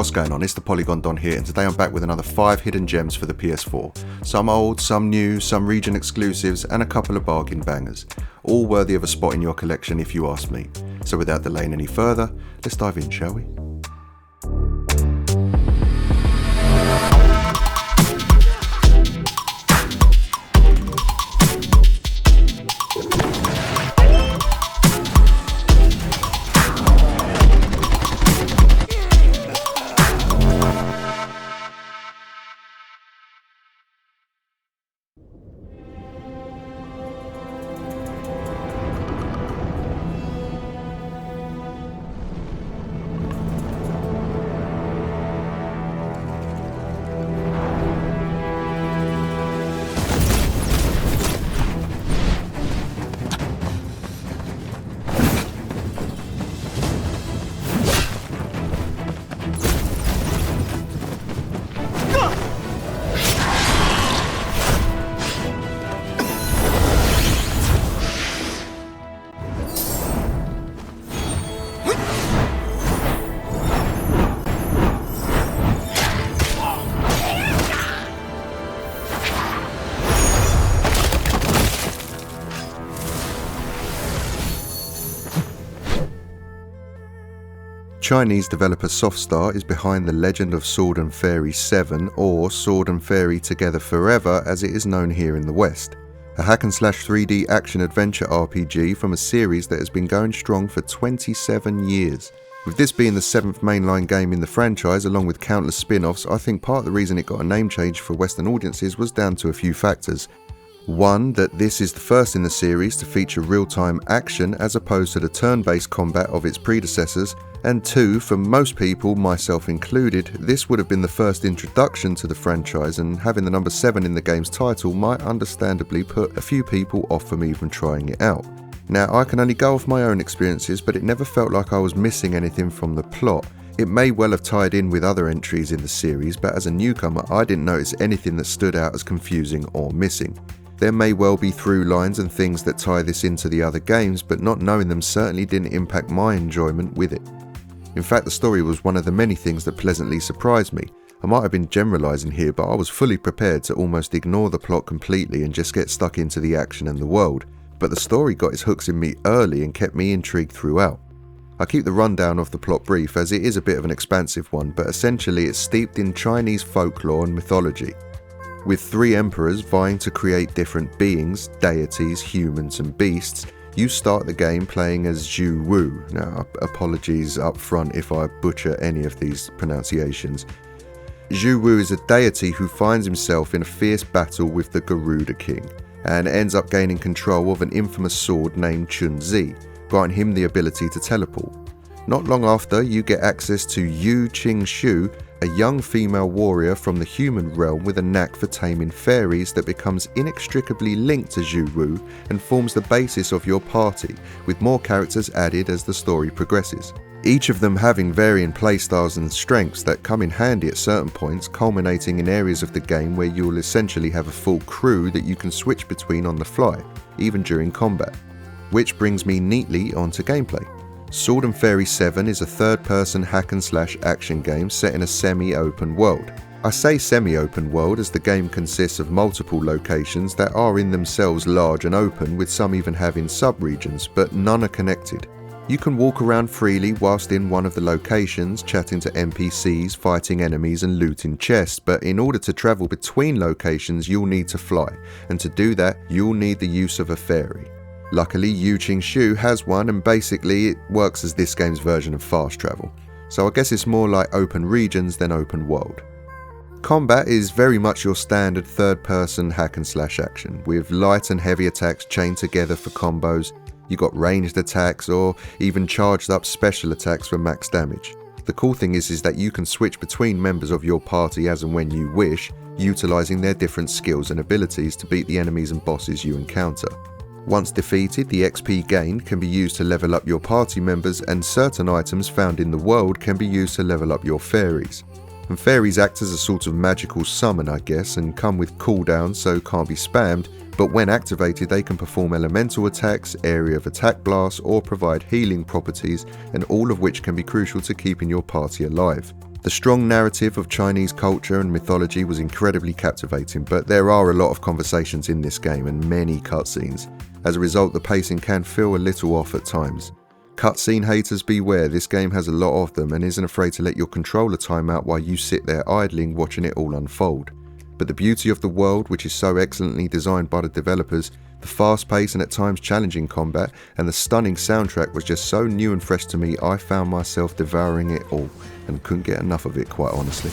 What's going on? It's the Polygon Don here, and today I'm back with another 5 hidden gems for the PS4. Some old, some new, some region exclusives, and a couple of bargain bangers. All worthy of a spot in your collection if you ask me. So without delaying any further, let's dive in, shall we? Chinese developer Softstar is behind The Legend of Sword and Fairy 7, or Sword and Fairy Together Forever as it is known here in the West. A hack-and-slash 3D action-adventure RPG from a series that has been going strong for 27 years. With this being the 7th mainline game in the franchise along with countless spin-offs, I think part of the reason it got a name change for Western audiences was down to a few factors. One, that this is the first in the series to feature real-time action as opposed to the turn-based combat of its predecessors, and two, for most people, myself included, this would have been the first introduction to the franchise, and having the number 7 in the game's title might understandably put a few people off from even trying it out. Now, I can only go off my own experiences, but it never felt like I was missing anything from the plot. It may well have tied in with other entries in the series, but as a newcomer I didn't notice anything that stood out as confusing or missing. There may well be through lines and things that tie this into the other games, but not knowing them certainly didn't impact my enjoyment with it. In fact, the story was one of the many things that pleasantly surprised me. I might have been generalising here, but I was fully prepared to almost ignore the plot completely and just get stuck into the action and the world. But the story got its hooks in me early and kept me intrigued throughout. I keep the rundown of the plot brief as it is a bit of an expansive one, but essentially it's steeped in Chinese folklore and mythology. With 3 emperors vying to create different beings, deities, humans and beasts, you start the game playing as Zhu Wu. Now, apologies up front if I butcher any of these pronunciations. Zhu Wu is a deity who finds himself in a fierce battle with the Garuda King, and ends up gaining control of an infamous sword named Chun-Zi, granting him the ability to teleport. Not long after, you get access to Yu Qing-Shu, a young female warrior from the human realm with a knack for taming fairies that becomes inextricably linked to Zhu Wu and forms the basis of your party, with more characters added as the story progresses. Each of them having varying playstyles and strengths that come in handy at certain points, culminating in areas of the game where you will essentially have a full crew that you can switch between on the fly, even during combat. Which brings me neatly onto gameplay. Sword and Fairy 7 is a third-person hack-and-slash action game set in a semi-open world. I say semi-open world as the game consists of multiple locations that are in themselves large and open, with some even having sub-regions, but none are connected. You can walk around freely whilst in one of the locations, chatting to NPCs, fighting enemies and looting chests, but in order to travel between locations you'll need to fly, and to do that you'll need the use of a fairy. Luckily, Yu Qing-Shu has one, and basically it works as this game's version of fast travel. So I guess it's more like open regions than open world. Combat is very much your standard third-person hack-and-slash action, with light and heavy attacks chained together for combos. You got ranged attacks or even charged up special attacks for max damage. The cool thing is that you can switch between members of your party as and when you wish, utilising their different skills and abilities to beat the enemies and bosses you encounter. Once defeated, the XP gained can be used to level up your party members, and certain items found in the world can be used to level up your fairies. And fairies act as a sort of magical summon, I guess, and come with cooldowns so can't be spammed, but when activated they can perform elemental attacks, area of attack blasts, or provide healing properties, and all of which can be crucial to keeping your party alive. The strong narrative of Chinese culture and mythology was incredibly captivating, but there are a lot of conversations in this game and many cutscenes. As a result, the pacing can feel a little off at times. Cutscene haters beware, this game has a lot of them and isn't afraid to let your controller time out while you sit there idling watching it all unfold. But the beauty of the world, which is so excellently designed by the developers, the fast pace and at times challenging combat, and the stunning soundtrack was just so new and fresh to me, I found myself devouring it all and couldn't get enough of it, quite honestly.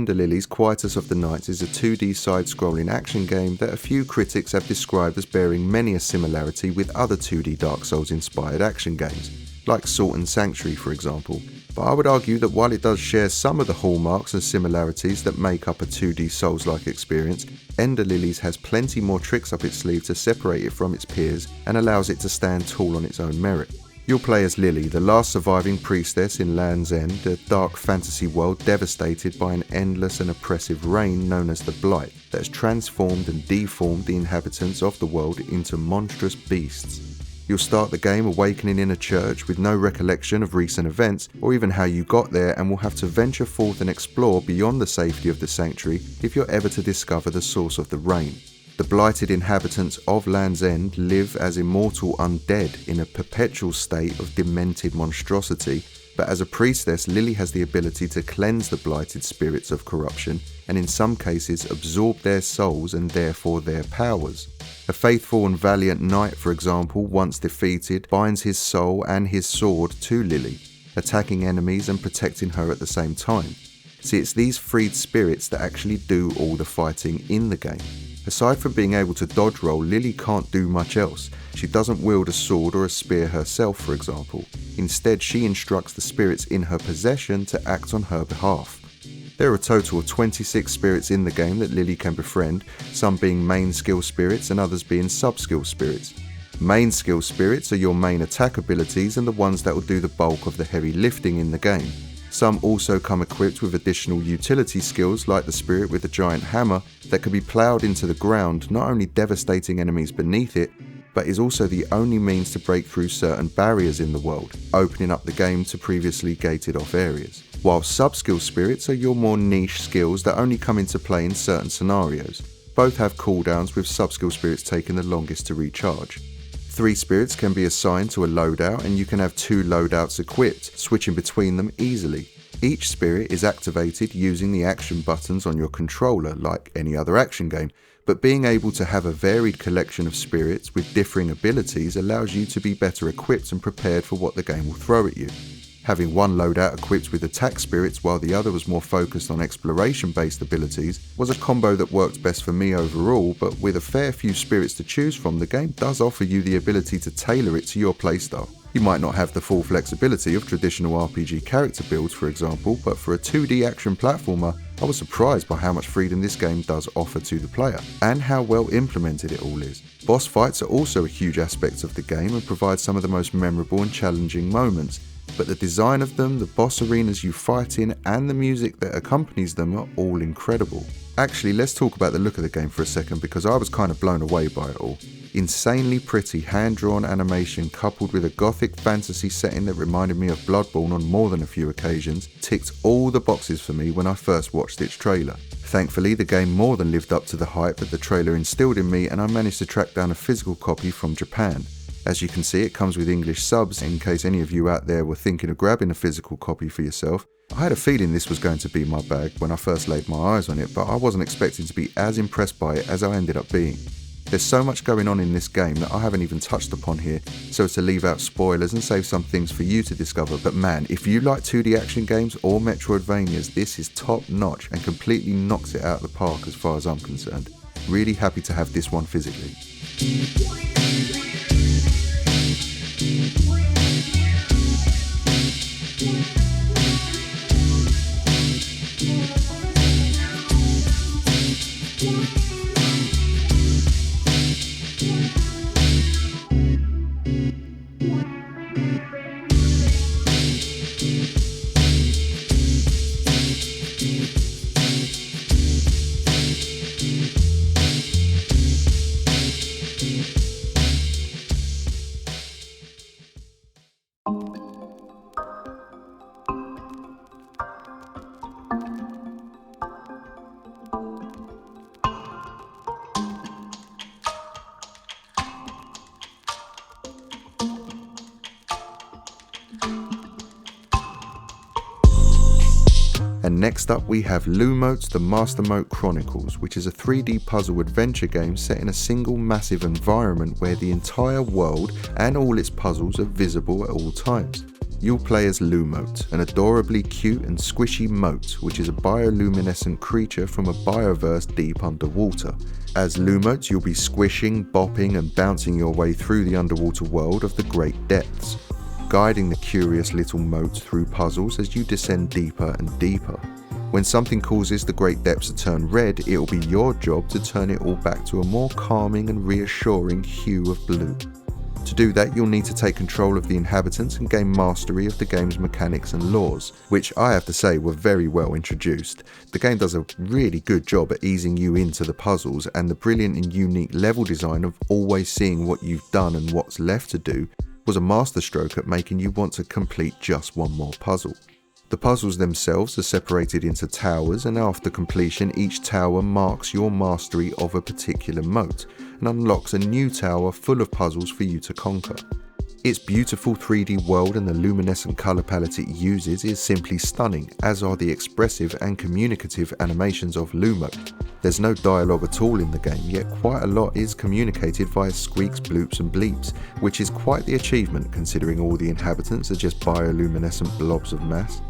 Lilies, Quietus of the Night is a 2D side-scrolling action game that a few critics have described as bearing many a similarity with other 2D Dark Souls-inspired action games, like Salt and Sanctuary for example. But I would argue that while it does share some of the hallmarks and similarities that make up a 2D Souls-like experience, Lilies has plenty more tricks up its sleeve to separate it from its peers and allows it to stand tall on its own merit. You'll play as Lily, the last surviving priestess in Land's End, a dark fantasy world devastated by an endless and oppressive reign known as the Blight that has transformed and deformed the inhabitants of the world into monstrous beasts. You'll start the game awakening in a church with no recollection of recent events or even how you got there, and will have to venture forth and explore beyond the safety of the sanctuary if you're ever to discover the source of the reign. The blighted inhabitants of Land's End live as immortal undead in a perpetual state of demented monstrosity, but as a priestess, Lily has the ability to cleanse the blighted spirits of corruption and in some cases absorb their souls and therefore their powers. A faithful and valiant knight, for example, once defeated, binds his soul and his sword to Lily, attacking enemies and protecting her at the same time. See, it's these freed spirits that actually do all the fighting in the game. Aside from being able to dodge roll, Lily can't do much else. She doesn't wield a sword or a spear herself, for example. Instead, she instructs the spirits in her possession to act on her behalf. There are a total of 26 spirits in the game that Lily can befriend, some being main skill spirits and others being sub-skill spirits. Main skill spirits are your main attack abilities and the ones that will do the bulk of the heavy lifting in the game. Some also come equipped with additional utility skills like the spirit with the giant hammer that can be ploughed into the ground, not only devastating enemies beneath it, but is also the only means to break through certain barriers in the world, opening up the game to previously gated off areas. While sub-skill spirits are your more niche skills that only come into play in certain scenarios. Both have cooldowns, with sub-skill spirits taking the longest to recharge. 3 spirits can be assigned to a loadout and you can have 2 loadouts equipped, switching between them easily. Each spirit is activated using the action buttons on your controller like any other action game, but being able to have a varied collection of spirits with differing abilities allows you to be better equipped and prepared for what the game will throw at you. Having one loadout equipped with attack spirits while the other was more focused on exploration based abilities was a combo that worked best for me overall, but with a fair few spirits to choose from, the game does offer you the ability to tailor it to your playstyle. You might not have the full flexibility of traditional RPG character builds, for example, but for a 2D action platformer, I was surprised by how much freedom this game does offer to the player, and how well implemented it all is. Boss fights are also a huge aspect of the game and provide some of the most memorable and challenging moments, but the design of them, the boss arenas you fight in, and the music that accompanies them are all incredible. Actually, let's talk about the look of the game for a second, because I was kind of blown away by it all. Insanely pretty hand-drawn animation coupled with a gothic fantasy setting that reminded me of Bloodborne on more than a few occasions ticked all the boxes for me when I first watched its trailer. Thankfully, the game more than lived up to the hype that the trailer instilled in me, and I managed to track down a physical copy from Japan. As you can see, it comes with English subs in case any of you out there were thinking of grabbing a physical copy for yourself. I had a feeling this was going to be my bag when I first laid my eyes on it, but I wasn't expecting to be as impressed by it as I ended up being. There's so much going on in this game that I haven't even touched upon here, so to leave out spoilers and save some things for you to discover, but man, if you like 2D action games or Metroidvanias, this is top notch and completely knocks it out of the park as far as I'm concerned. Really happy to have this one physically. And next up we have Lumote the Mastermote Chronicles, which is a 3D puzzle adventure game set in a single massive environment where the entire world and all its puzzles are visible at all times. You'll play as Lumote, an adorably cute and squishy mote, which is a bioluminescent creature from a bioverse deep underwater. As Lumote, you'll be squishing, bopping and bouncing your way through the underwater world of the great depths, guiding the curious little mote through puzzles as you descend deeper and deeper. When something causes the great depths to turn red, it will be your job to turn it all back to a more calming and reassuring hue of blue. To do that, you'll need to take control of the inhabitants and gain mastery of the game's mechanics and laws, which I have to say were very well introduced. The game does a really good job at easing you into the puzzles, and the brilliant and unique level design of always seeing what you've done and what's left to do was a masterstroke at making you want to complete just one more puzzle. The puzzles themselves are separated into towers, and after completion each tower marks your mastery of a particular mote and unlocks a new tower full of puzzles for you to conquer. Its beautiful 3D world and the luminescent colour palette it uses is simply stunning, as are the expressive and communicative animations of Lumote. There's no dialogue at all in the game, yet quite a lot is communicated via squeaks, bloops and bleeps, which is quite the achievement considering all the inhabitants are just bioluminescent blobs of mass.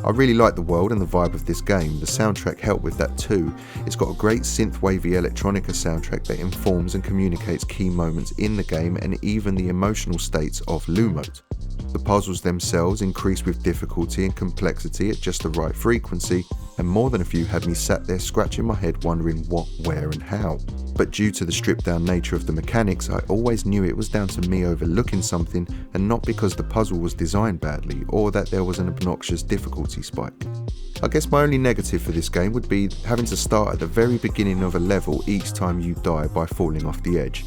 I really like the world and the vibe of this game. The soundtrack helped with that too. It's got a great synthwavy electronica soundtrack that informs and communicates key moments in the game and even the emotional states of Lumote. The puzzles themselves increase with difficulty and complexity at just the right frequency, and more than a few had me sat there scratching my head wondering what, where and how. But due to the stripped down nature of the mechanics, I always knew it was down to me overlooking something and not because the puzzle was designed badly or that there was an obnoxious difficulty spike. I guess my only negative for this game would be having to start at the very beginning of a level each time you die by falling off the edge.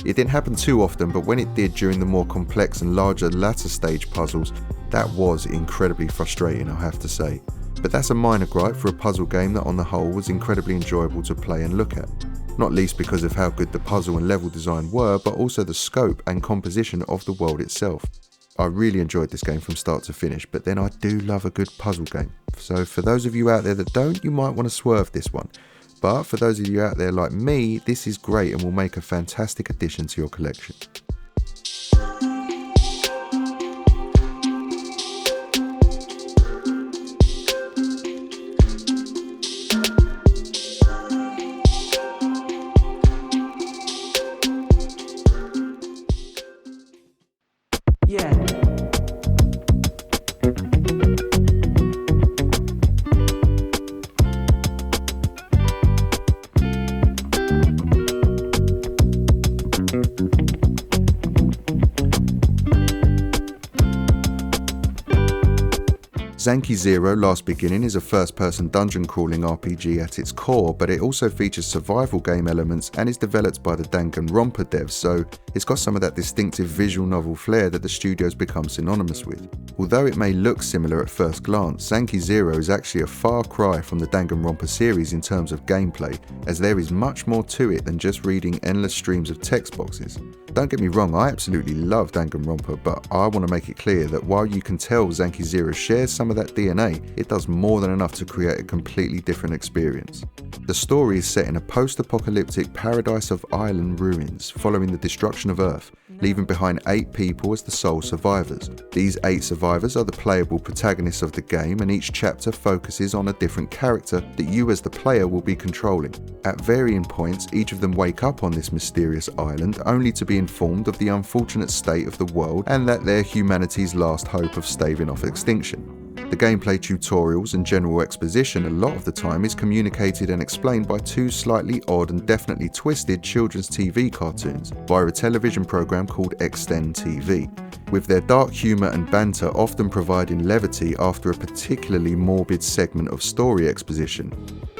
It didn't happen too often, but when it did during the more complex and larger latter stage puzzles, that was incredibly frustrating, I have to say. But that's a minor gripe for a puzzle game that on the whole was incredibly enjoyable to play and look at. Not least because of how good the puzzle and level design were, but also the scope and composition of the world itself. I really enjoyed this game from start to finish, but then I do love a good puzzle game. So for those of you out there that don't, you might want to swerve this one. But for those of you out there like me, this is great and will make a fantastic addition to your collection. Zanki Zero Last Beginning is a first-person dungeon crawling RPG at its core, but it also features survival game elements and is developed by the Danganronpa devs, so it's got some of that distinctive visual novel flair that the studio's become synonymous with. Although it may look similar at first glance, Zanki Zero is actually a far cry from the Danganronpa series in terms of gameplay, as there is much more to it than just reading endless streams of text boxes. Don't get me wrong, I absolutely love Danganronpa, but I want to make it clear that while you can tell Zanki Zero shares some of that DNA, it does more than enough to create a completely different experience. The story is set in a post-apocalyptic paradise of island ruins, following the destruction of Earth, leaving behind 8 people as the sole survivors. These 8 survivors are the playable protagonists of the game, and each chapter focuses on a different character that you as the player will be controlling. At varying points, each of them wake up on this mysterious island, only to be informed of the unfortunate state of the world and that they're humanity's last hope of staving off extinction. The gameplay tutorials and general exposition a lot of the time is communicated and explained by 2 slightly odd and definitely twisted children's TV cartoons via a television program called Extend TV, with their dark humour and banter often providing levity after a particularly morbid segment of story exposition.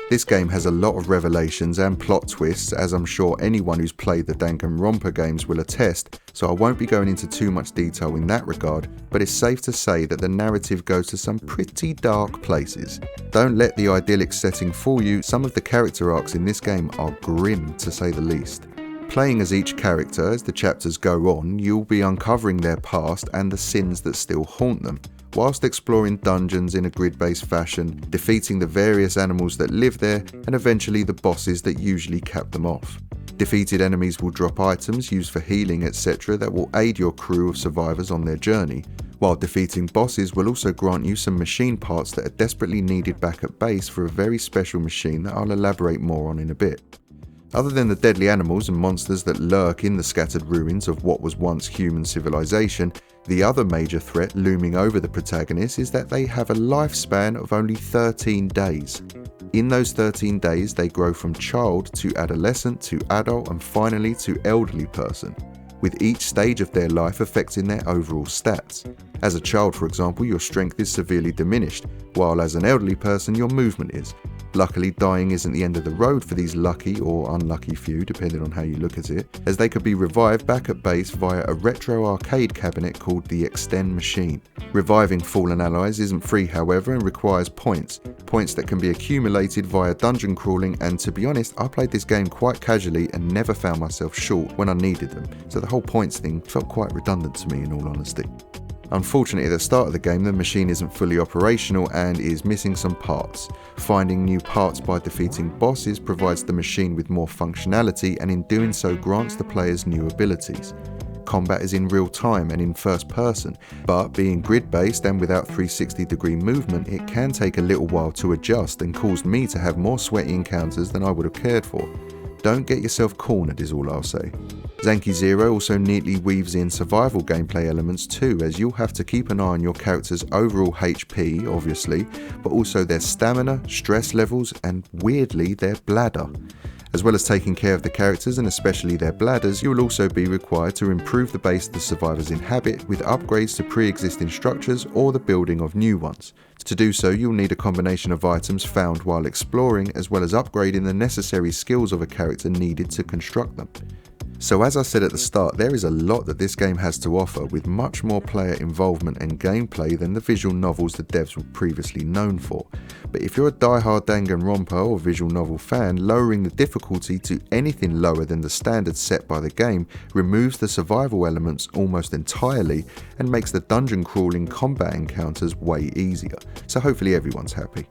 This game has a lot of revelations and plot twists, as I'm sure anyone who's played the Danganronpa games will attest, so I won't be going into too much detail in that regard, but it's safe to say that the narrative goes to some pretty dark places. Don't let the idyllic setting fool you, some of the character arcs in this game are grim to say the least. Playing as each character as the chapters go on, you'll be uncovering their past and the sins that still haunt them, whilst exploring dungeons in a grid-based fashion, defeating the various animals that live there, and eventually the bosses that usually cap them off. Defeated enemies will drop items used for healing, etc. that will aid your crew of survivors on their journey, while defeating bosses will also grant you some machine parts that are desperately needed back at base for a very special machine that I'll elaborate more on in a bit. Other than the deadly animals and monsters that lurk in the scattered ruins of what was once human civilization, the other major threat looming over the protagonists is that they have a lifespan of only 13 days. In those 13 days, they grow from child to adolescent to adult and finally to elderly person, with each stage of their life affecting their overall stats. As a child, for example, your strength is severely diminished, while as an elderly person, your movement is. Luckily, dying isn't the end of the road for these lucky or unlucky few, depending on how you look at it, as they could be revived back at base via a retro arcade cabinet called the Extend Machine. Reviving fallen allies isn't free, however, and requires points that can be accumulated via dungeon crawling, and to be honest, I played this game quite casually and never found myself short when I needed them, so the whole points thing felt quite redundant to me in all honesty. Unfortunately, at the start of the game, the machine isn't fully operational and is missing some parts. Finding new parts by defeating bosses provides the machine with more functionality, and in doing so grants the players new abilities. Combat is in real time and in first person, but being grid-based and without 360-degree movement, it can take a little while to adjust and caused me to have more sweaty encounters than I would have cared for. Don't get yourself cornered is all I'll say. Zanki Zero also neatly weaves in survival gameplay elements too, as you'll have to keep an eye on your character's overall HP, obviously, but also their stamina, stress levels, and weirdly their bladder. As well as taking care of the characters and especially their bladders, you will also be required to improve the base the survivors inhabit with upgrades to pre-existing structures or the building of new ones. To do so, you'll need a combination of items found while exploring, as well as upgrading the necessary skills of a character needed to construct them. So as I said at the start, there is a lot that this game has to offer, with much more player involvement and gameplay than the visual novels the devs were previously known for. But if you're a die-hard Danganronpa or visual novel fan, lowering the difficulty to anything lower than the standards set by the game removes the survival elements almost entirely and makes the dungeon crawling combat encounters way easier. So hopefully everyone's happy.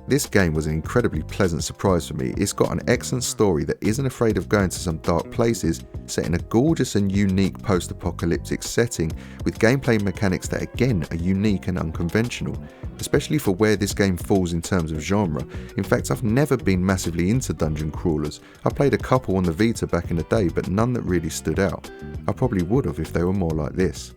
This game was an incredibly pleasant surprise for me. It's got an excellent story that isn't afraid of going to some dark places, set in a gorgeous and unique post-apocalyptic setting, with gameplay mechanics that again are unique and unconventional, especially for where this game falls in terms of genre. In fact, I've never been massively into dungeon crawlers. I played a couple on the Vita back in the day, but none that really stood out. I probably would have if they were more like this.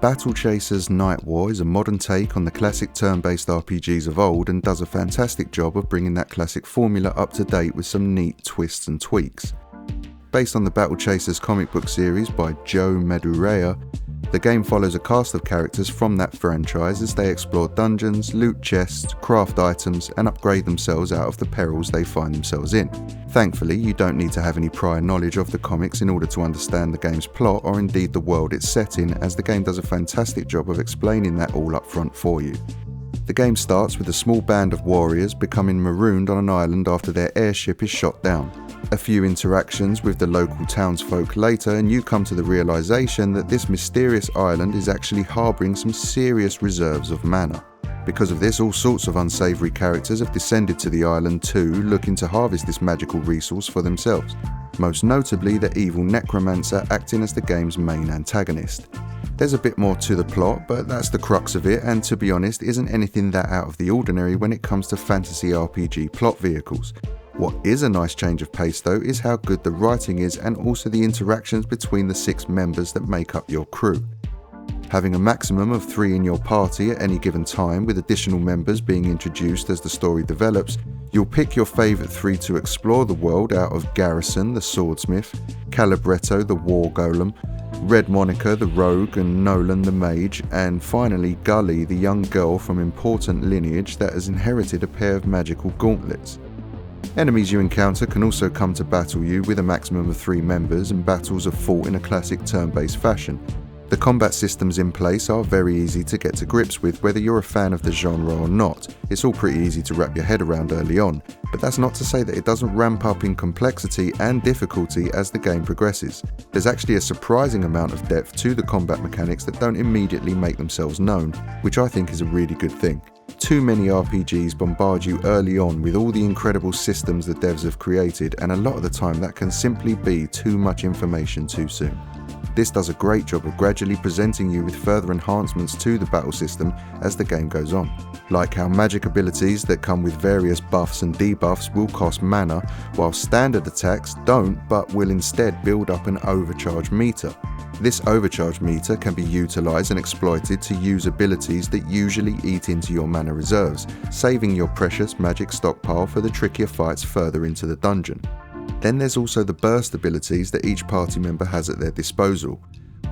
Battle Chasers Nightwar is a modern take on the classic turn-based RPGs of old and does a fantastic job of bringing that classic formula up to date with some neat twists and tweaks. Based on the Battle Chasers comic book series by Joe Madureira, the game follows a cast of characters from that franchise as they explore dungeons, loot chests, craft items, and upgrade themselves out of the perils they find themselves in. Thankfully, you don't need to have any prior knowledge of the comics in order to understand the game's plot or indeed the world it's set in, as the game does a fantastic job of explaining that all up front for you. The game starts with a small band of warriors becoming marooned on an island after their airship is shot down. A few interactions with the local townsfolk later and you come to the realization that this mysterious island is actually harbouring some serious reserves of mana. Because of this, all sorts of unsavoury characters have descended to the island too, looking to harvest this magical resource for themselves. Most notably the evil necromancer acting as the game's main antagonist. There's a bit more to the plot, but that's the crux of it, and to be honest isn't anything that out of the ordinary when it comes to fantasy RPG plot vehicles. What is a nice change of pace though is how good the writing is and also the interactions between the 6 members that make up your crew. Having a maximum of 3 in your party at any given time, with additional members being introduced as the story develops, you'll pick your favourite 3 to explore the world out of Garrison, the swordsmith, Calibretto, the war golem, Red Monica, the rogue, and Nolan, the mage, and finally Gully, the young girl from important lineage that has inherited a pair of magical gauntlets. Enemies you encounter can also come to battle you with a maximum of 3 members, and battles are fought in a classic turn-based fashion. The combat systems in place are very easy to get to grips with, whether you're a fan of the genre or not. It's all pretty easy to wrap your head around early on, but that's not to say that it doesn't ramp up in complexity and difficulty as the game progresses. There's actually a surprising amount of depth to the combat mechanics that don't immediately make themselves known, which I think is a really good thing. Too many RPGs bombard you early on with all the incredible systems the devs have created, and a lot of the time that can simply be too much information too soon. This does a great job of gradually presenting you with further enhancements to the battle system as the game goes on, like how magic abilities that come with various buffs and debuffs will cost mana, while standard attacks don't but will instead build up an overcharge meter. This overcharge meter can be utilised and exploited to use abilities that usually eat into your mana reserves, saving your precious magic stockpile for the trickier fights further into the dungeon. Then there's also the burst abilities that each party member has at their disposal.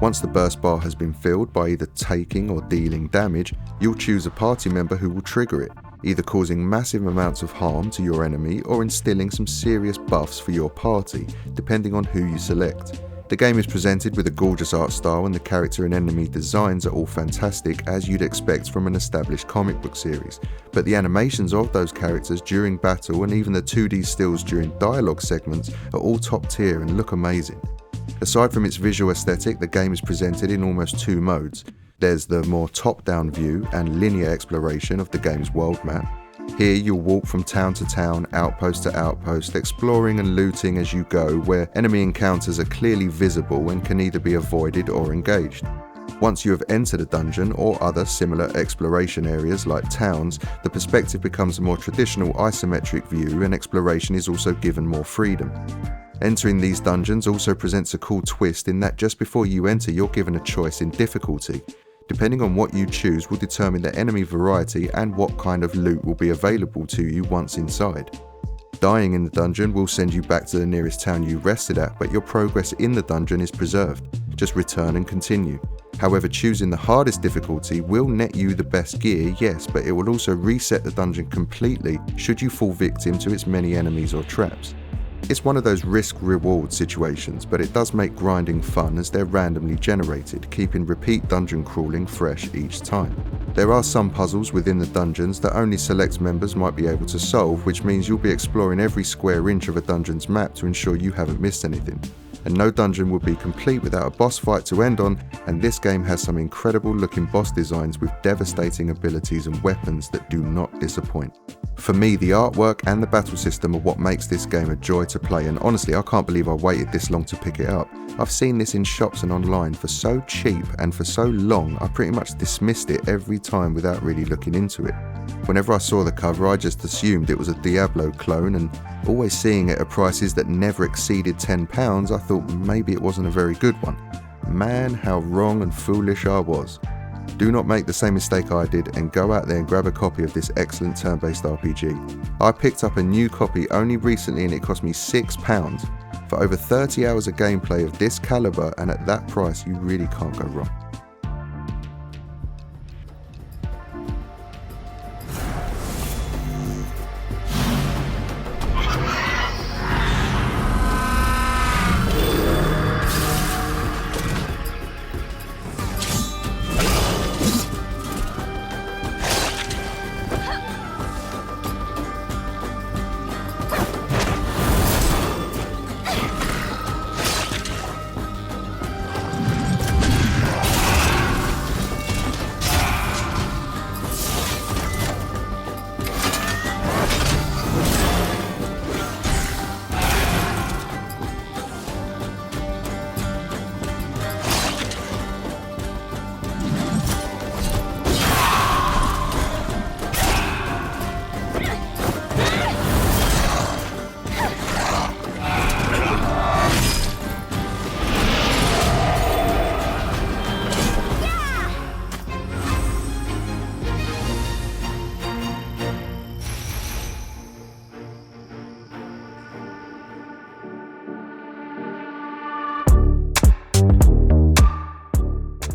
Once the burst bar has been filled by either taking or dealing damage, you'll choose a party member who will trigger it, either causing massive amounts of harm to your enemy or instilling some serious buffs for your party, depending on who you select. The game is presented with a gorgeous art style, and the character and enemy designs are all fantastic, as you'd expect from an established comic book series, but the animations of those characters during battle and even the 2D stills during dialogue segments are all top tier and look amazing. Aside from its visual aesthetic, the game is presented in almost two modes. There's the more top-down view and linear exploration of the game's world map. Here you'll walk from town to town, outpost to outpost, exploring and looting as you go, where enemy encounters are clearly visible and can either be avoided or engaged. Once you have entered a dungeon or other similar exploration areas like towns, the perspective becomes a more traditional isometric view, and exploration is also given more freedom. Entering these dungeons also presents a cool twist in that just before you enter you're given a choice in difficulty. Depending on what you choose will determine the enemy variety and what kind of loot will be available to you once inside. Dying in the dungeon will send you back to the nearest town you rested at, but your progress in the dungeon is preserved. Just return and continue. However, choosing the hardest difficulty will net you the best gear, yes, but it will also reset the dungeon completely should you fall victim to its many enemies or traps. It's one of those risk-reward situations, but it does make grinding fun as they're randomly generated, keeping repeat dungeon crawling fresh each time. There are some puzzles within the dungeons that only select members might be able to solve, which means you'll be exploring every square inch of a dungeon's map to ensure you haven't missed anything. And no dungeon will be complete without a boss fight to end on, and this game has some incredible looking boss designs with devastating abilities and weapons that do not disappoint. For me, the artwork and the battle system are what makes this game a joy to play, and honestly I can't believe I waited this long to pick it up. I've seen this in shops and online for so cheap and for so long I pretty much dismissed it every time without really looking into it. Whenever I saw the cover I just assumed it was a Diablo clone, and always seeing it at prices that never exceeded £10 I thought maybe it wasn't a very good one. Man, how wrong and foolish I was. Do not make the same mistake I did and go out there and grab a copy of this excellent turn-based RPG. I picked up a new copy only recently and it cost me £6. For over 30 hours of gameplay of this caliber, and at that price you really can't go wrong.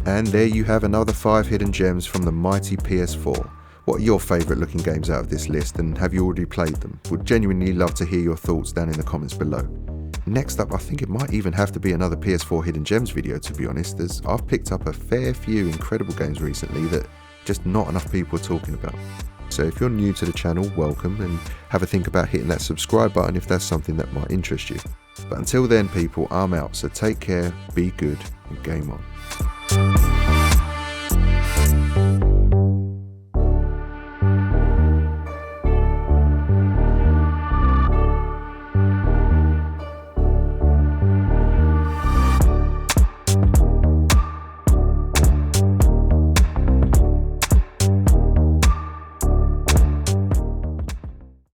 And there you have another 5 hidden gems from the mighty PS4. What are your favourite looking games out of this list, and have you already played them? Would genuinely love to hear your thoughts down in the comments below. Next up, I think it might even have to be another PS4 Hidden Gems video, to be honest, as I've picked up a fair few incredible games recently that just not enough people are talking about. So if you're new to the channel, welcome, and have a think about hitting that subscribe button if that's something that might interest you. But until then people, I'm out, so take care, be good, and game on.